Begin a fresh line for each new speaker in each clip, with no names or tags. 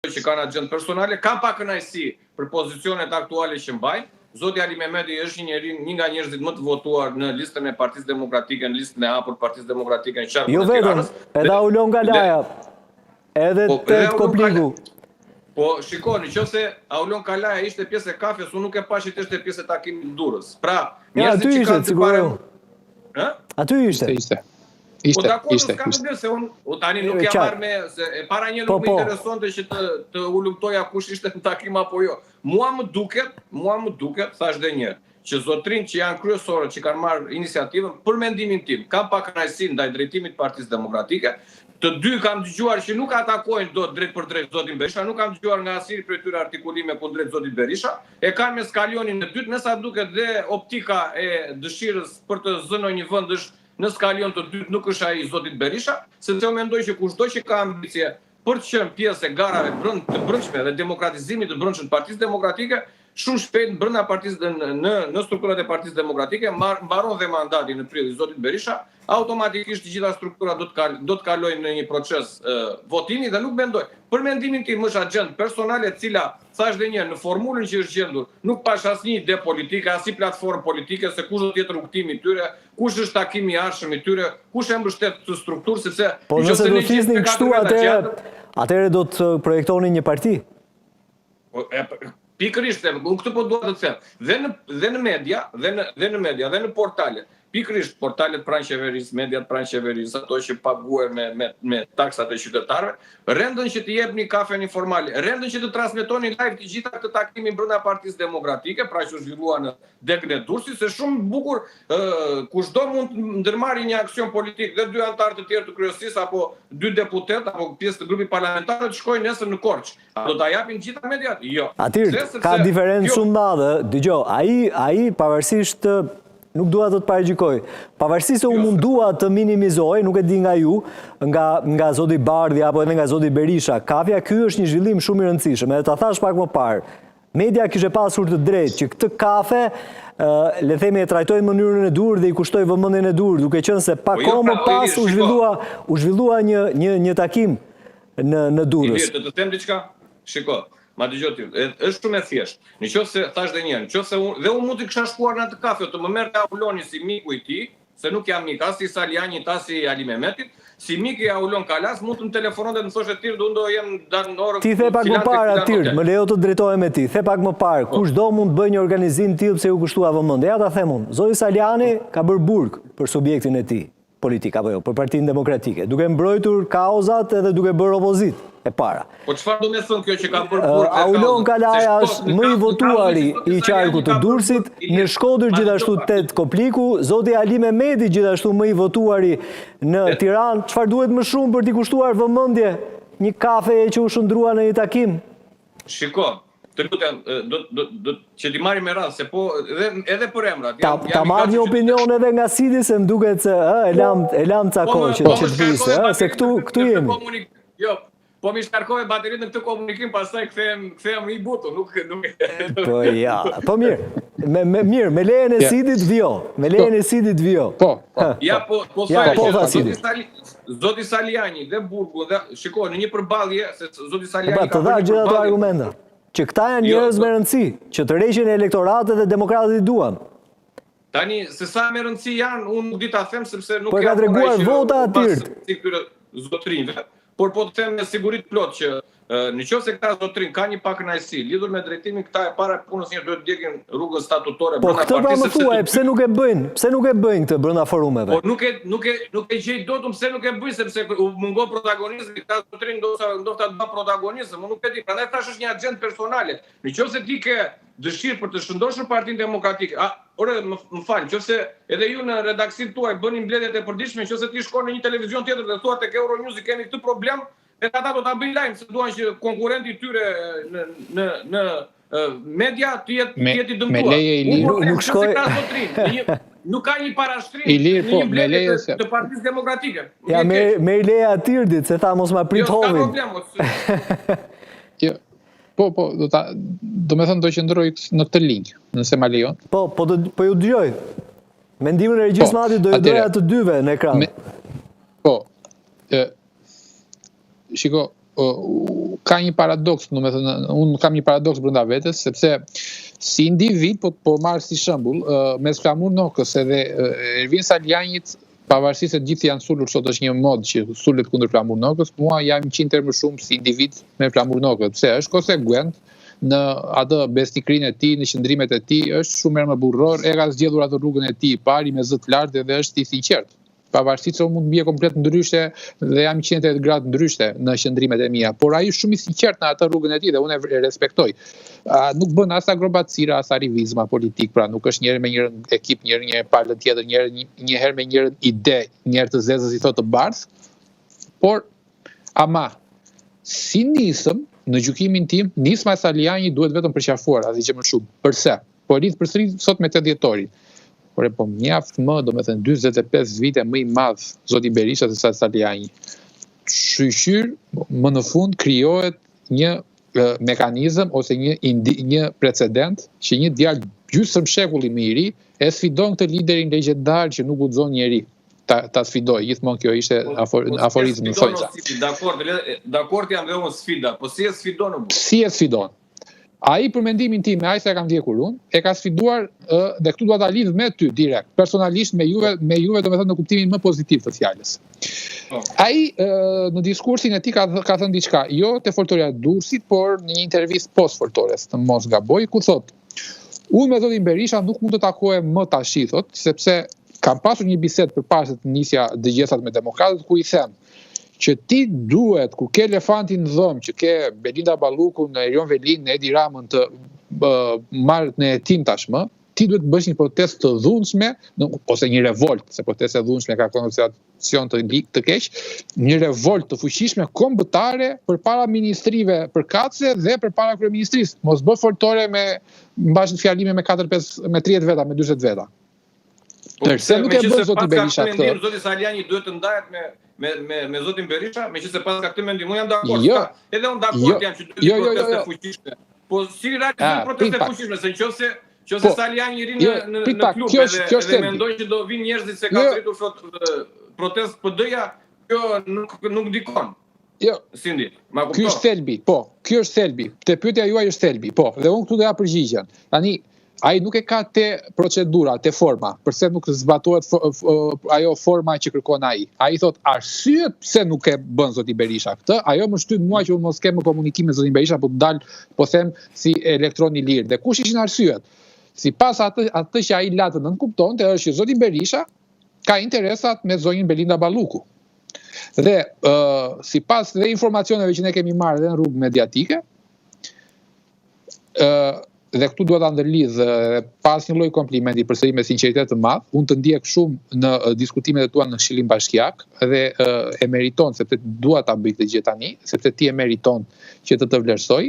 që kanë agjendë personale, kam pa kënaqësi për pozicionet aktuale që mbajnë. Zoti Ali Mehmeti është një nga njerëzit më të votuar në listën e Partisë Demokratike, në listën e hapur Partisë Demokratike në qarkun
e Tiranës. Edhe Aulon Kalaja, edhe Ted Kopliku.
Po shikoni, nëse Aulon Kalaja ishte pjesë e kafes, unë nuk e pash që ishte pjesë e takimit në Durrës. Pra, njerëzit që kanë të parë.
Aty ishte.
Po dakor, s'ka problem se unë tani nuk jam marrë me se para një nuk më interesonte që të ulumtoja kush ishte në takim apo jo. Mua më duket, thash edhe një herë, që zotrin që janë kryesorë që kanë marrë iniciativën, për mendimin tim, kam pa kënaqësi ndaj drejtimit të Partisë Demokratike. Të dy kam dëgjuar që nuk atakojnë dot drejt për drejt zotin Berisha, nuk kam dëgjuar nga asnjëri prej tyre artikulime kundrejt zotit Berisha. E kanë me skalionin e dytë, me sa duket dhe optika e dëshirës për të zënë një vend është në skalion të dytë nuk është ai zotit Berisha, sepse unë mendoj që kushdo që ka ambicie për të qenë pjesë e garave të brendshme dhe demokratizimit të brendshëm të Partisë Demokratike, shumë shpejt brenda partisë në strukturat e Partisë Demokratike mbaron dhe mandati në prill i zotit Berisha, automatikisht të gjitha strukturat do të kalojnë në një proces votimi dhe nuk mendoj. Për mendimin tim është agjendë personale e cila thash dhe një në formulën që është gjendur, nuk pash asnjë ide politike, asnjë platformë politike se kush do të jetë rrugtimi i tyre, kush është takimi i arshëm i tyre, kush e mbështet këtë strukturë sepse
po nëse do flisnin kështu atëherë do të projektoni një parti.
Pikërisht, unë këtë po dua të them. Dhe në media, dhe në portale. Pikërisht portalet pranë qeverisë, mediat pranë qeverisë, ato që paguajnë me taksat e qytetarëve, rendën që të jepni kafen informale, rendën që të transmetoni live të gjitha këtë takimin brenda Partisë Demokratike, pra që zhvillua në degën e Durrësit, se shumë bukur kushdo mund të ndërmarrë një aksion politik dhe dy anëtarë të tjerë të kryesisë apo dy deputet apo pjesë të grupit parlamentar të shkojnë nesër në Korçë. A do ta japin gjitha mediat? Jo.
Atyre ka diferencë shumë madhe. Dëgjoj, ai pavarësisht nuk dua të paragjykoj. Pavarësisht se unë mundua të minimizoj, nuk e di nga ju, nga zoti Bardhi apo edhe nga zoti Berisha, kafja ky është një zhvillim shumë i rëndësishëm. Edhe ta thash pak më parë, media kishte pasur të drejtë që këtë kafe le themi e trajtoi në mënyrën e dur dhe i kushtoi vëmendjen e dur, duke qenë se pak kohë më pas u zhvillua një takim në Durrës.
Ilir, të them diçka? Shiko. Ma dëgjoj ti, është shumë e thjeshtë. Nëse thash dhe një herë, nëse dhe unë mund të kisha shkuar në atë kafe, të më merrte Auloni si miku i tij, se nuk jam mik as i Saliani, as i Ali Mehmetit, si mik i Aulon Kalas, mund të më telefononte të më thoshte Tir, do unë do jem në orë.
Ti the pak më parë Tir, më lejo të drejtohem me ti. The pak më parë, kushdo mund të bëjë një organizim tillë pse u kushtua vëmendje. Ja ta them unë. Zoti Saliani ka bërë burg për subjektin e tij politik apo jo, për Partinë Demokratike, duke mbrojtur kauzat edhe duke bërë opozit e para.
Po çfarë do të thonë kjo që ka bërë burg?
Aulon Kalaja është më i votuari i qarkut të Durrësit, në Shkodër gjithashtu Ted Kopliku, zoti Ali Mehmeti gjithashtu më i votuari në Tiranë. Çfarë duhet më shumë për t'i kushtuar vëmendje një kafe që u shndrua në një takim?
Shiko, të lutem, që t'i marrim me radhë, se po edhe për emrat.
Ta marr një opinion edhe nga Sidi, se më duket se e lam ca kohë që të vise, se këtu jemi.
Jo, po mi shkarkove baterinë në këtë komunikim, pastaj kthehem i butu, nuk.
Po ja, po mirë, me lejen e Sidit vjo,
Po.
Ja, po zoti Saliani dhe burgu, shiko, në një përballje, se zoti Saliani
të dha gjitha ato argumenta. Që këta janë njerëz me rëndësi, që të rreqin e elektoratit dhe demokratët i duan. Tani,
se sa me rëndësi janë, unë nuk di ta them, sepse nuk
po ka treguar vota atyrt.
Zotrinve, por po të them me siguri të plot që nëse këta zotrin ka një pak kënaqësi lidhur me drejtimin, këta e para punës një duhet djegin rrugën statutore
brenda partisë. Po këtë pra më thuaj, pse nuk e bëjnë këtë brenda forumeve?
Po nuk e gjej dot pse nuk e bëjnë, sepse u mungon protagonizmi, këta zotrin ndoshta do protagonizëm, unë nuk e di. Prandaj thash është një agjendë personale. Nëse ti ke dëshirë për të shëndoshur Partinë Demokratike, ore më fal, nëse edhe ju në redaksin tuaj bëni mbledhjet e përditshme, nëse ti shkon në një televizion tjetër dhe thua tek Euronews kemi këtë problem, e ata do ta bëjnë lajm se duan që konkurrenti i tyre në media të jetë i dëmtuar.
Me leje Ilir,
nuk shkoj.
Nuk ka një parashtrim në një mbledhje të Partisë Demokratike.
Ja, me leja Tirdit, se tha mos ma prit hovin.
Jo, po, do me thënë do qëndroj në të linjë, nëse ma lejon.
Po ju dëgjoj. Mendimin e regjismatit do ju doja të dyve në ekran.
Po, shiko, ka një paradoks, unë kam një paradoks brenda vetes, sepse si individ, po marr si shembull, mes Flamur Nokës edhe Ervin Salianit, pavarësisht se gjithë janë sulur, sot është një mod që sulet kundër Flamur Nokës, mua jam 100 herë më shumë si individ me Flamur Nokës, pse është konsekuent në atë besnikrinë e tij, në qëndrimet e tij, është shumë herë më burror, e ka zgjedhur atë rrugën e tij, pari me zë të lartë dhe është i sinqert. Pavarësisht se unë mund të bie komplet ndryshe dhe jam 180 gradë ndryshe në qëndrimet e mia, por ai është shumë i sinqert në atë rrugën e tij dhe unë e respektoj. Nuk bën as akrobacira, as arrivizma politik, pra nuk është njëri me njërin ekip, njëri palë tjetër, një herë me njërin ide, një herë të zezës i thotë të bardh, por ama si nisëm, në gjykimin tim, nisma e Saliani duhet vetëm përqafuar, asgjë më shumë. Përse? Po lidh përsëri sot me 8 dhjetorin. Por po mjaft më, do me thënë 45 vite më i madh zoti Berisha se sa Saliani. Shqyr, më në fund krijohet një mekanizëm ose një precedent që një djalë gjysmë shekulli më i ri e sfidon këtë liderin legjendar që nuk guxon njeri ta sfidoj. Gjithmonë kjo ishte aforizmi në Thojza.
Dakord jam dhe unë sfida, po si e sfidon?
Si e sfidon? Ai për mendimin tim, ai se e kam ndjekur unë, e ka sfiduar dhe këtu do ta lidh me ty direkt, personalisht me juve domethënë në kuptimin më pozitiv të fjalës. Ai në diskursin e tij ka thënë diçka, jo te foltoria e Durrësit, por në një intervistë post foltores, të mos gaboj, ku thotë: "Unë me zotin Berisha nuk mund të takohem më tash, thotë, sepse kam pasur një bisedë përpara se të nisja dëgjesat me demokratët ku i them që ti duhet, kur ke elefantin në dhëmë, që ke Belinda Ballukun, Erion Velin, Edi Ramën të marrë në hetim tashmë, ti duhet bësh një protestë të dhunshme, ose një revolt, se protestë e dhunshme ka konotacion të keq, një revolt të fuqishme kombëtare përpara ministrive përkatëse dhe përpara kryeministrisë. Mos bë foltore me mbash fjalime me 4-5 me 30 veta, me 40 veta. Përse nuk e bën zoti Berisha këtë?
Zoti Saliani duhet të ndahet me zotin Berisha, meqenëse pas ka këtë mendim, unë jam dakord. Edhe unë dakord jam që duhet proteste fuqishme. Po si realizojnë proteste fuqishme, se nëse Saliani rin në klub edhe mendoj që do vinë njerëzit se ka rritur protestë PD-ja, kjo nuk ndikon.
Jo.
Sindi, ma kupton.
Ky është thelbi, po. Ky është thelbi. Te pyetja juaj është thelbi, po. Dhe unë këtu do ja përgjigjen. Tani ai nuk e ka te procedura, te forma, përse nuk zbatohet ajo forma që kërkon ai. Ai thot arsyet pse nuk e bën zoti Berisha këtë, ajo më shtyn mua që unë mos kem komunikim me zotin Berisha, po të dal, po them si elektron i lirë. Dhe kush ishin arsyet? Sipas atë që ai latë nën kuptonte është që zoti Berisha ka interesat me zonjën Belinda Balluku. Dhe sipas dhe informacioneve që ne kemi marrë dhe në rrugë mediatike, dhe këtu duhet ta ndërlidh pas një lloj komplimenti përsëri me sinqeritet të madh, unë të ndjek shumë në diskutimet e tua në Këshillin Bashkiak dhe e meriton, sepse dua ta bëj këtë gjë tani, sepse ti e meriton që të vlerësoj.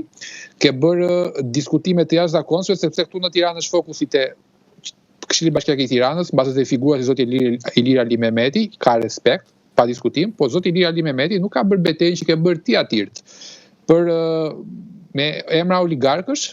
Ke bërë diskutime të jashtëzakonshme, sepse këtu në Tiranë është fokusi te Këshilli Bashkiak i Tiranës, mbase te figura si zoti Ilir Ali Mehmeti, ka respekt, pa diskutim, po zoti Ilir Ali Mehmeti nuk ka bërë betejën që ke bërë ti Atirt. Me emra oligarkësh,